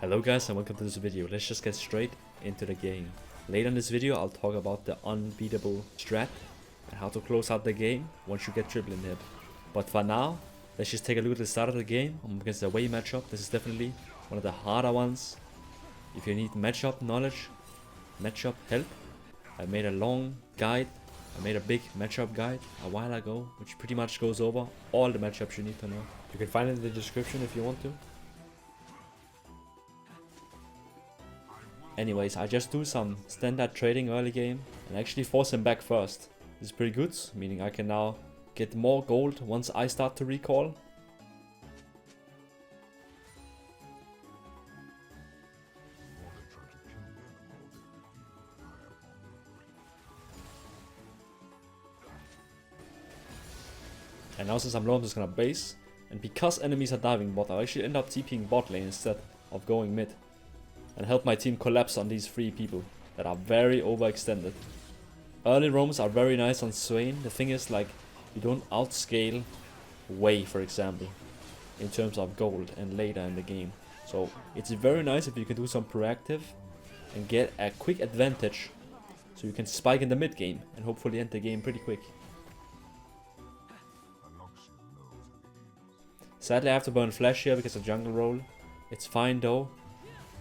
Hello guys and welcome to this video. Let's just get straight into the game. Later in this video I'll talk about the unbeatable strat and how to close out the game once you get triple inhib. But for now, let's just take a look at the start of the game. I'm against the away matchup. This is definitely one of the harder ones. If you need matchup knowledge, matchup help, I made a long guide. I made a big matchup guide a while ago, which pretty much goes over all the matchups you need to know. You can find it in the description if you want to. Anyways, I just do some standard trading early game and actually force him back first. This is pretty good, meaning I can now get more gold once I start to recall. And now since I'm low, I'm just gonna base. And because enemies are diving bot, I actually end up TPing bot lane instead of going mid. And help my team collapse on these 3 people that are very overextended. Early roams are very nice on Swain. The thing is, like, you don't outscale Wei, for example, in terms of gold and later in the game. So it's very nice if you can do some proactive and get a quick advantage, so you can spike in the mid game and hopefully end the game pretty quick. Sadly I have to burn flash here because of jungle roll. It's fine though.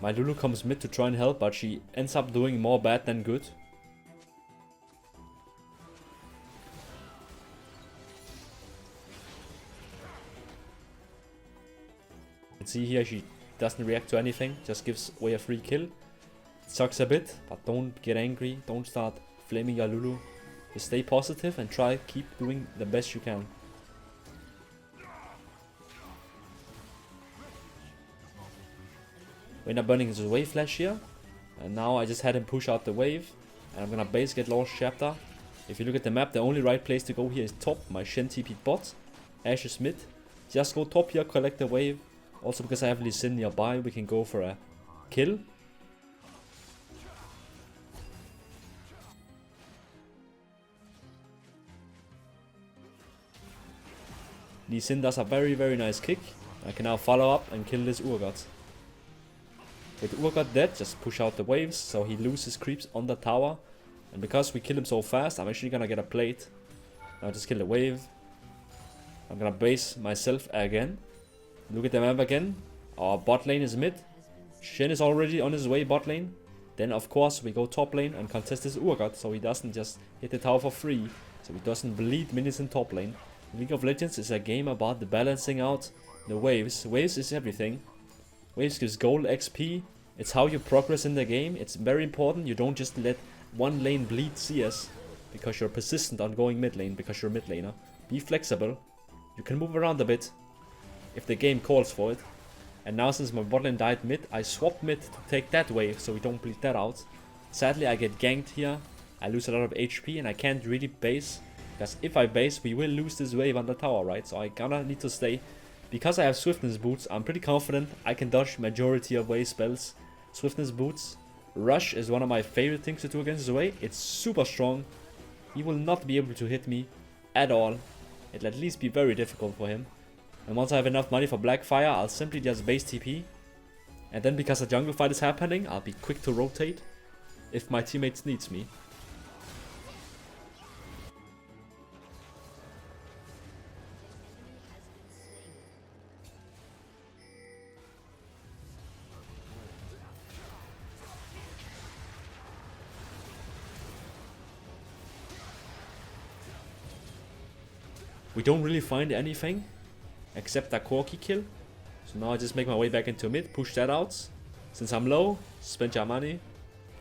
My Lulu comes mid to try and help, but she ends up doing more bad than good. You can see here she doesn't react to anything, just gives away a free kill. It sucks a bit, but don't get angry, don't start flaming your Lulu. Just stay positive and try keep doing the best you can. We end up burning his wave flash here, and now I just had him push out the wave, and I'm gonna base get lost chapter. If you look at the map, the only right place to go here is top. My Shen TP bot, Ashe is mid. Just go top here, collect the wave. Also because I have Lee Sin nearby, we can go for a kill. Lee Sin does a very nice kick. I can now follow up and kill this Urgot. With Urgot dead, just push out the waves so he loses creeps on the tower. And because we kill him so fast, I'm actually gonna get a plate. Now just kill the wave. I'm gonna base myself again. Look at the map again. Our bot lane is mid. Shen is already on his way bot lane. Then of course we go top lane and contest this Urgot so he doesn't just hit the tower for free. So he doesn't bleed minions in top lane. League of Legends is a game about the balancing out the waves. Waves is everything. Waves gives gold XP. It's how you progress in the game. It's very important. You don't just let one lane bleed CS because you're persistent on going mid lane because you're mid laner. Be flexible. You can move around a bit if the game calls for it. And now since my bot lane died mid, I swapped mid to take that wave so we don't bleed that out. Sadly I get ganked here. I lose a lot of HP and I can't really base. Because if I base, we will lose this wave on the tower, right? So I gonna need to stay. Because I have Swiftness boots, I'm pretty confident I can dodge majority of wave spells. Swiftness boots. Rush is one of my favorite things to do against Zoe. It's super strong. He will not be able to hit me at all. It'll at least be very difficult for him. And once I have enough money for Blackfire, I'll simply just base TP. And then because a jungle fight is happening, I'll be quick to rotate if my teammates needs me. We don't really find anything except a Corki kill. So now I just make my way back into mid, push that out. Since I'm low, spend your money.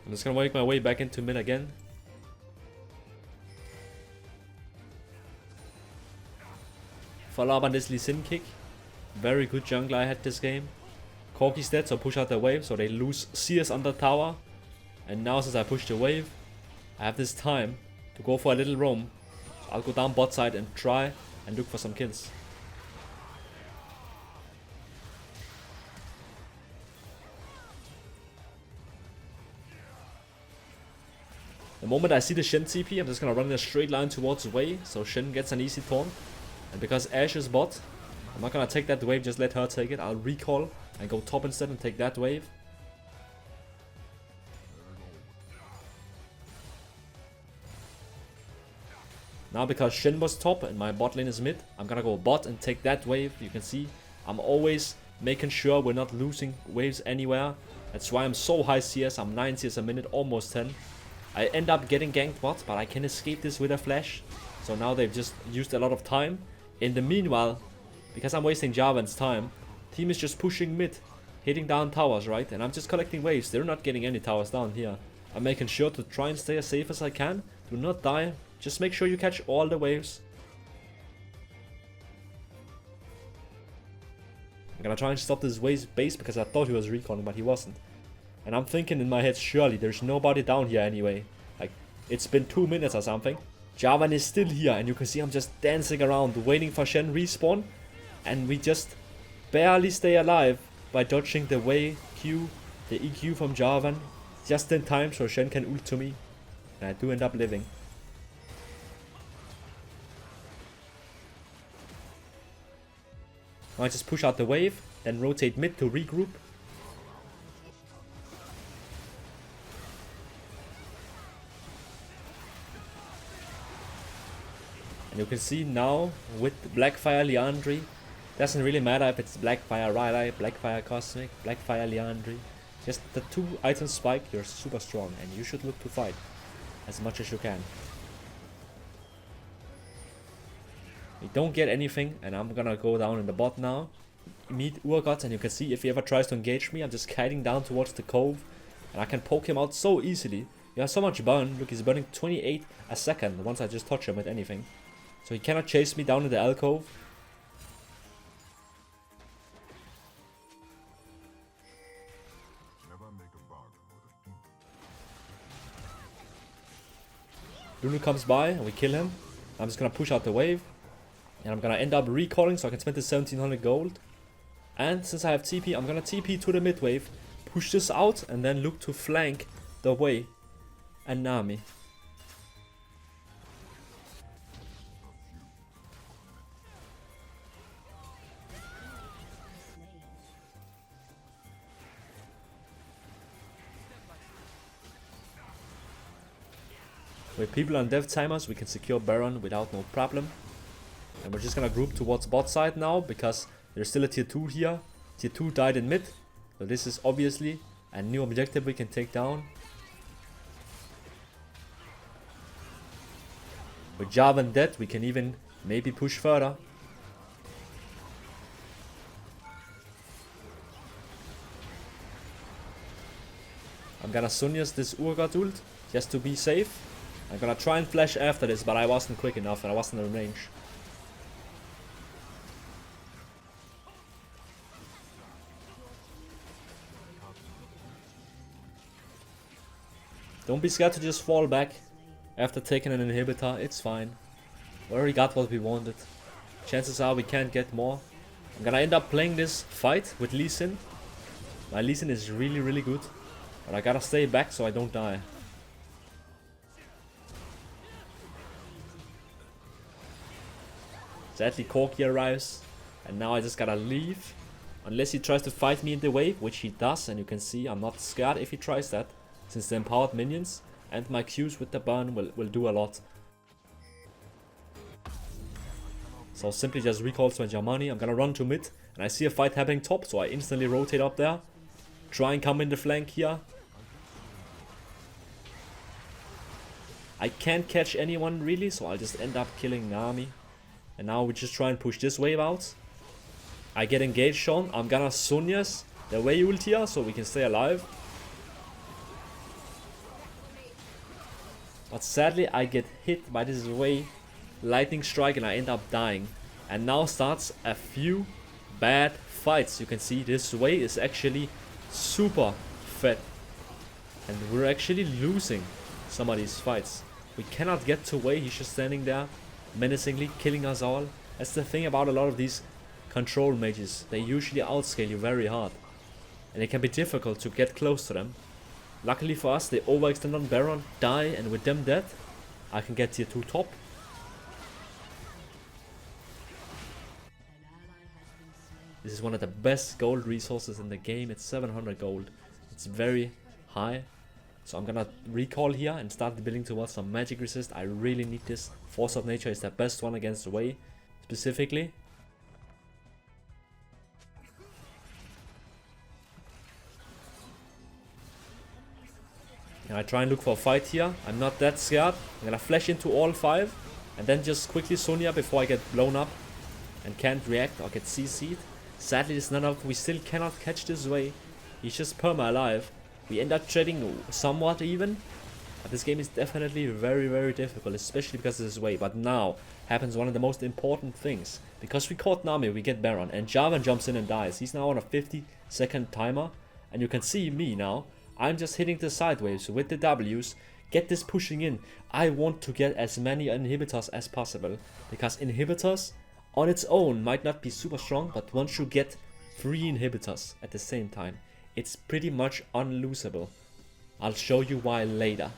I'm just gonna make my way back into mid again. Follow up on this Lee Sin kick. Very good jungle I had this game. Corki's dead, so push out the wave so they lose CS on the tower. And now since I pushed the wave, I have this time to go for a little roam. So I'll go down bot side and try and look for some kills. The moment I see the Shen TP, I'm just gonna run in a straight line towards Wei, so Shen gets an easy taunt. And because Ashe is bot, I'm not gonna take that wave, just let her take it. I'll recall and go top instead and take that wave. Now because Shen was top and my bot lane is mid, I'm gonna go bot and take that wave. You can see I'm always making sure we're not losing waves anywhere. That's why I'm so high CS. I'm 9 CS a minute, almost 10. I end up getting ganked bot, but I can escape this with a flash. So now they've just used a lot of time. In the meanwhile, because I'm wasting Jarvan's time, team is just pushing mid, hitting down towers, right? And I'm just collecting waves. They're not getting any towers down here. I'm making sure to try and stay as safe as I can. Do not die. Just make sure you catch all the waves. I'm gonna try and stop this wave's base because I thought he was recalling, but he wasn't. And I'm thinking in my head, surely there's nobody down here anyway. Like, it's been 2 minutes or something. Jarvan is still here, and you can see I'm just dancing around, waiting for Shen respawn. And we just barely stay alive by dodging the way Q, the EQ from Jarvan, just in time so Shen can ult to me. And I do end up living. Now I just push out the wave, then rotate mid to regroup. And you can see now with Blackfire Liandry, doesn't really matter if it's Blackfire Rylai, Blackfire Cosmic, Blackfire Liandry. Just the 2 items spike, you're super strong and you should look to fight as much as you can. We don't get anything, and I'm gonna go down in the bot now. Meet Urgot, and you can see if he ever tries to engage me, I'm just kiting down towards the cove. And I can poke him out so easily. He has so much burn. Look, he's burning 28 a second once I just touch him with anything. So he cannot chase me down in the alcove. Lulu comes by, and we kill him. I'm just gonna push out the wave. And I'm gonna end up recalling so I can spend the 1700 gold. And since I have TP, I'm gonna TP to the mid wave, push this out, and then look to flank the way and Nami. With people on dev timers, we can secure Baron without no problem. And we're just gonna group towards bot side now, because there's still a tier 2 here. Tier 2 died in mid, so this is obviously a new objective we can take down. With Jarvan dead, we can even maybe push further. I'm gonna Sunya's this Urgot ult, just to be safe. I'm gonna try and flash after this, but I wasn't quick enough and I wasn't in range. Don't be scared to just fall back after taking an inhibitor, it's fine. We already got what we wanted. Chances are we can't get more. I'm gonna end up playing this fight with Lee Sin. My Lee Sin is really good, but I gotta stay back so I don't die. Sadly Corki arrives, and now I just gotta leave. Unless he tries to fight me in the wave, which he does, and you can see I'm not scared if he tries that, since the empowered minions and my Qs with the burn will do a lot. So simply just recall to your money. I'm gonna run to mid, and I see a fight happening top, so I instantly rotate up there. Try and come in the flank here. I can't catch anyone really, so I'll just end up killing Nami. And now we just try and push this wave out. I get engaged on. I'm gonna Sunya's the way ult here so we can stay alive. But sadly I get hit by this way lightning strike and I end up dying. And now starts a few bad fights. You can see this way is actually super fed. And we're actually losing some of these fights. We cannot get to way. He's just standing there menacingly killing us all. That's the thing about a lot of these control mages. They usually outscale you very hard. And it can be difficult to get close to them. Luckily for us, they overextend on Baron, die, and with them dead, I can get tier 2 top. This is one of the best gold resources in the game. It's 700 gold. It's very high. So I'm gonna recall here and start building towards some magic resist. I really need this. Force of Nature is the best one against Wei specifically. And I try and look for a fight here. I'm not that scared. I'm gonna flash into all 5 and then just quickly Sonya before I get blown up and can't react or get CC'd. Sadly, it's not enough. We still cannot catch this Wei. He's just perma alive. We end up trading somewhat even. But this game is definitely very, very difficult, especially because of this Wei. But now happens one of the most important things. Because we caught Nami, we get Baron, and Jarvan jumps in and dies. He's now on a 50-second timer. And you can see me now. I'm just hitting the side waves with the W's. Get this pushing in. I want to get as many inhibitors as possible. Because inhibitors on its own might not be super strong. But once you get 3 inhibitors at the same time, it's pretty much unlosable. I'll show you why later.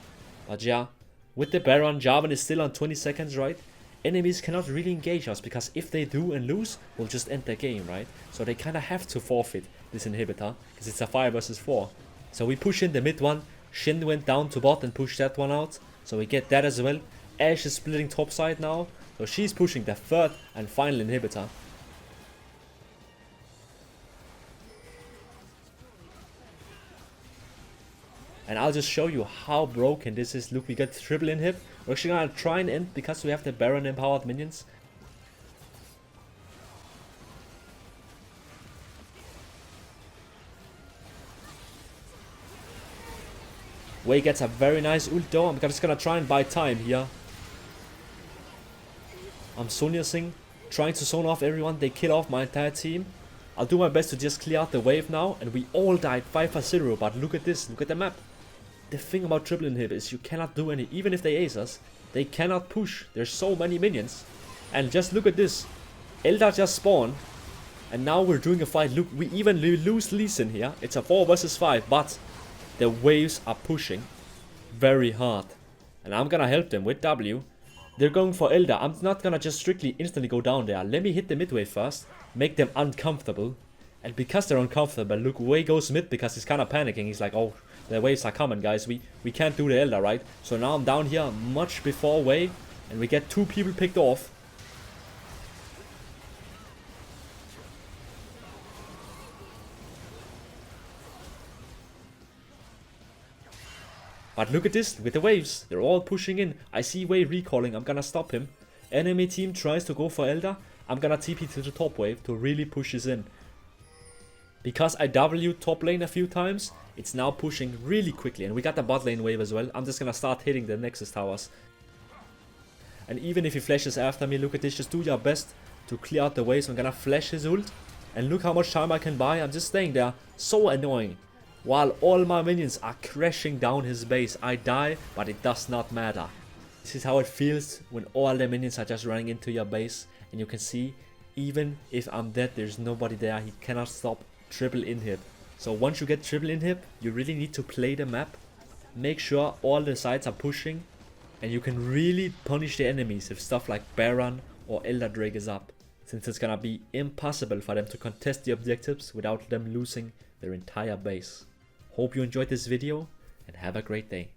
But yeah, with the Baron, Jarvan is still on 20 seconds, right? Enemies cannot really engage us because if they do and lose, we'll just end the game, right? So they kind of have to forfeit this inhibitor because it's a 5 versus 4. So we push in the mid one. Shin went down to bot and pushed that one out. So we get that as well. Ashe is splitting top side now. So she's pushing the 3rd and final inhibitor. And I'll just show you how broken this is. Look, we got triple inhib. We're actually gonna try and end because we have the Baron empowered minions. Wei gets a very nice ult though. I'm just gonna try and buy time here. I'm Sonya-sing, trying to zone off everyone. They kill off my entire team. I'll do my best to just clear out the wave now. And we all died 5-0. But look at this. Look at the map. The thing about triple inhib is you cannot do any. Even if they ace us, they cannot push. There's so many minions. And just look at this. Eldar just spawned. And now we're doing a fight. Look, we even lose Lee Sin here. It's a 4 versus 5. But the waves are pushing very hard. And I'm gonna help them with W. They're going for Eldar. I'm not gonna just strictly instantly go down there. Let me hit the mid wave first. Make them uncomfortable. And because they're uncomfortable, look, Wei goes mid because he's kind of panicking. He's like, oh, the waves are coming, guys. We can't do the Eldar, right? So now I'm down here much before Wei. And we get 2 people picked off. But look at this, with the waves. They're all pushing in. I see Wei recalling. I'm gonna stop him. Enemy team tries to go for Eldar. I'm gonna TP to the top wave to really push this in. Because I W top lane a few times, it's now pushing really quickly. And we got the bot lane wave as well. I'm just gonna start hitting the Nexus towers. And even if he flashes after me, look at this. Just do your best to clear out the waves. I'm gonna flash his ult. And look how much time I can buy. I'm just staying there. So annoying. While all my minions are crashing down his base. I die, but it does not matter. This is how it feels when all the minions are just running into your base. And you can see, even if I'm dead, there's nobody there. He cannot stop triple inhib. So once you get triple inhib, you really need to play the map. Make sure all the sides are pushing. And you can really punish the enemies if stuff like Baron or Elder Drake is up. Since it's gonna be impossible for them to contest the objectives without them losing their entire base. Hope you enjoyed this video and have a great day.